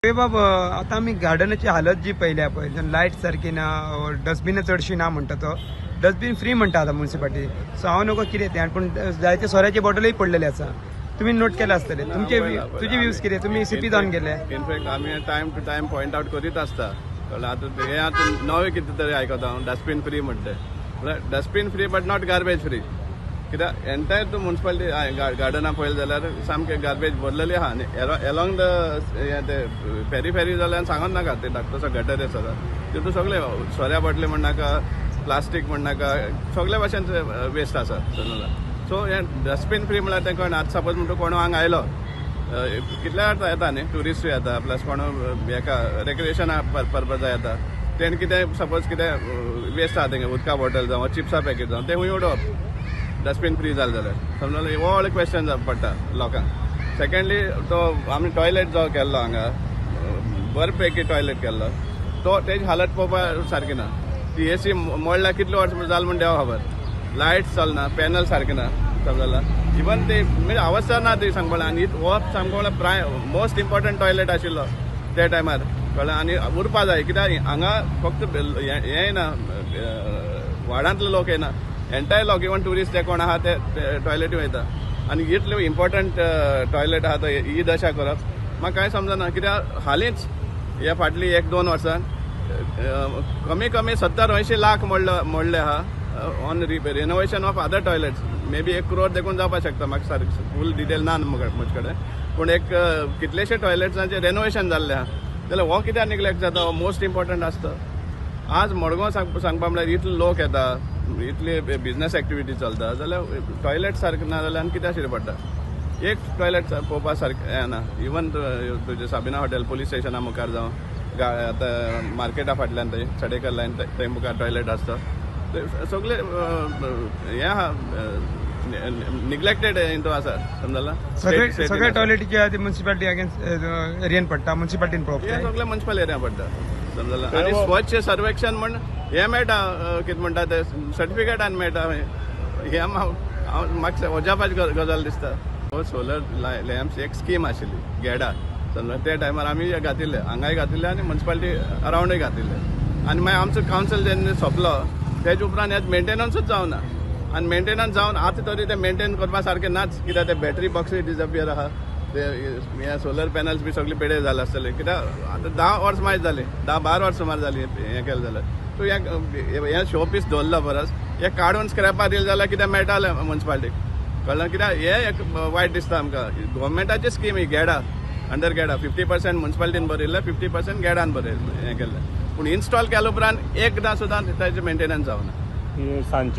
हे बाब आता आम्ही गार्डनाची हालत जी पयल्या पळय लायट सारकी ना डस्टबिन चडशी ना म्हणटा तो डस्टबिन फ्री म्हणटा आता म्युन्सिपालिटी सो हांव नको कितें तें पूण जायते सोऱ्याचे बॉटलय पडलेले आसा तुम्ही नोट केला आसतले तुझे व्ह्यूज कितें तुम्ही सीपी जावन गेले इनफॅक्ट आम्ही time to time point out करीत आसता कळ्ळें आतां हे आतां नवे कितें तरी आयकता हांव डस्टबिन फ्री म्हणटे म्हळ्यार dustbin free but not garbage free कित्याक एंटायर तूं म्युन्सिपालिटी गार्डना पळयलें जाल्यार सामकें गार्बेज भरलेली आहा आनी एलोंग द फेरी फेरी जाल्यार सांगोन नाका ते तसो गटर आसा तितून सगळे सोऱ्या बाटले म्हण नाका प्लास्टीक म्हण नाका सगळे भाशेन वेस्ट आसा सो हे डस्टबीन फ्री म्हळ्यार तें कळना आतां सपोज म्हणटा कोण हांगा आयलो कितल्या येता न्ही ट्युरिस्टूय येता प्लस कोण हेका रेक्रिएशना पर्पजा येता तेणें कितें सपोज कितें वेस्ट आहा तेंगे उदका बॉटल जावं चिप्सा पॅकेट जावं तें खंय उडोवप डस्टबिन फ्री जालें जाल्यार समजलें व्हडले क्वेश्चन पडटा लोकांक सेकंडली तो आमी टॉयलेट जो केल्लो हांगा बरे पैकी टॉयलेट केल्लो तो तेजी हालत पळोवपा सारकी ना ती एसी मोडल्या कितले वर्स जालें म्हण देवा खबर लायट चलना पॅनल सारकें ना समजला इवन ते म्हणजे अवस्था ना ती सांगपाक आनी हो सामको म्हळ्यार मोस्ट इम्पॉर्टंट टॉयलेट आशिल्लो त्या टायमार कळ्ळें आनी उरपा जाय कित्याक हांगा फक्त हें ना वाड्यांतले लोक येना एंटायर लोक इवन ट्युरिस्ट जे कोण आहा ते टॉयलेटी वयता आनी इतले इम्पॉर्टंट टॉयलेट आहा तो ही दशा करप म्हाका कांय समजना कित्याक हालींच ह्या फाटली 1-2 वर्सान कमी कमी 70-80 लाख मोडले आहा on renovation of other toilets may be 1 crore देखून जावपाक शकता म्हाका सारकें फूल डिटेल ना म्हजे कडेन पूण एक कितलेशे टॉयलेट्सांचें रेनोवेशन जाल्लें आहा जाल्यार हो कित्याक निग्लेक्ट जाता हो मोस्ट इम्पॉर्टंट आसता आज मडगांव सांगपा म्हळ्यार इतले लोक येता इतली बिझनेस एक्टिविटी चलता जाल्यार टॉयलेट सारकें ना जाल्यार आनी कितें आशिल्लें पडटा एक टॉयलेट पळोवपा सारकें येना इवन तुजें साबिना हॉटेल पुलीस स्टेशना मुखार जावं आतां मार्केटा फाटल्यान थंय सडेकर लायन थंय मुखार टॉयलेट आसता सगळे हें आहा निग्लेक्टेड इंटू आसा समजला सगळे टॉयलेटीचे म्युन्सिपालिटी अगेन्स्ट एरियन पडटा म्युन्सिपालिटीन पळोवप हे सगळे म्युन्सिपल एरिया पडटा समजला आनी स्वच्छ सर्वेक्षण म्हण हे मेळटा कितें म्हणटा ते सर्टिफिकेटान मेळटा हे म्हाका अजापाची गजाल दिसता हो सोलर लॅम्प्स एक स्कीम आशिल्ली गेडा समजा त्या टायमार आमी घातिल्ले हांगाय घातिल्ले आनी म्युन्सिपालिटी अरावंडूय घातिल्ले आनी मागीर आमचो कावन्सील जेन्ना सोंपलो तेजे उपरांत हें मेंटेनन्सूच जावना आनी मेंटेनन्स जावन आतां तरी ते मेंटेन करपा सारकें नाच कित्याक ते बॅटरी बॉक्सूय डिजपियर आहा ते हे सोलर पॅनल्स बी सगळे पेडे जाले आसतले कित्याक आतां 10 वर्स मायज जाली 10-12 वर्स सुमार जाली हें केलें जाल्यार तूं हें शो पीस दवरलो परस हें काडून स्क्रॅपार दिलें जाल्यार कितें मेळटालें म्युन्सिपालिटीक कळ्ळें कित्याक हें एक वायट दिसता आमकां गव्हर्मेंटाची स्कीम ही गेडा अंडर गेडा 50% म्युन्सिपालिटीन भरिल्लें 50% गेडान भरिल्लें हें केल्लें पूण इन्स्टॉल केल्या उपरांत एकदां सुद्दां ताजें मेंटेनन्स जावना सांजचे